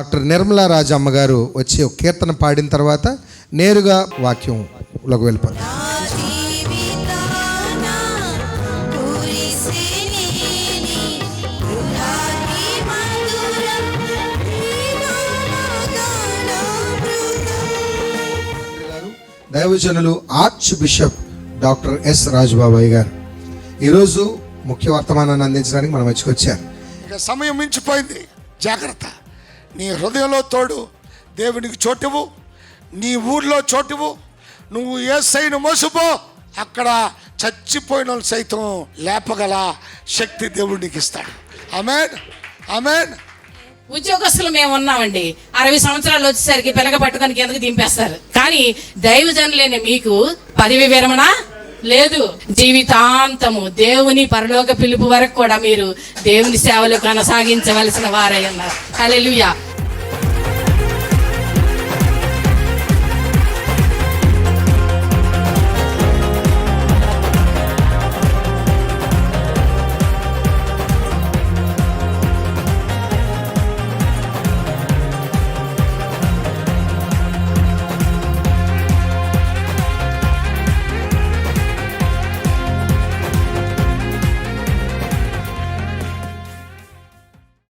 Doctor Nirmala రాజు అమ్మగారు వచ్చి ఒక కీర్తన పాడిన తర్వాత నేరుగా వాక్యంలోకి వెళ్ళిపోతాం. దైవజనులు ఆర్చ్ బిషప్ డాక్టర్ ఎస్ రాజబాబాయ్ గారు ఈరోజు ముఖ్య వర్తమానాన్ని అందించడానికి మనం వచ్చుకొచ్చారు. ఇక సమయం మించిపోయింది, జాగ్రత్త. నీ హృదయంలో తోడు, దేవునికి చోటువు, నీ ఊర్లో చోటువు. నువ్వు యేసయ్యను మోసపో, అక్కడ చచ్చిపోయిన సైతం లేపగల శక్తి దేవుడికి ఇస్తాడు. ఆమేన్, ఆమేన్. ఉద్యోగస్తులు మేము ఉన్నామండి, 60 సంవత్సరాలు వచ్చేసరికి పిలక పట్టుకొని కిందకి దింపేస్తారు. కానీ దైవజనులైన మీకు పదవి విరమణ లేదు. జీవితాంతము దేవుని పరలోక పిలుపు వరకు కూడా మీరు దేవుని సేవలు కొనసాగించవలసిన వారై ఉన్నారు. హల్లెలూయా.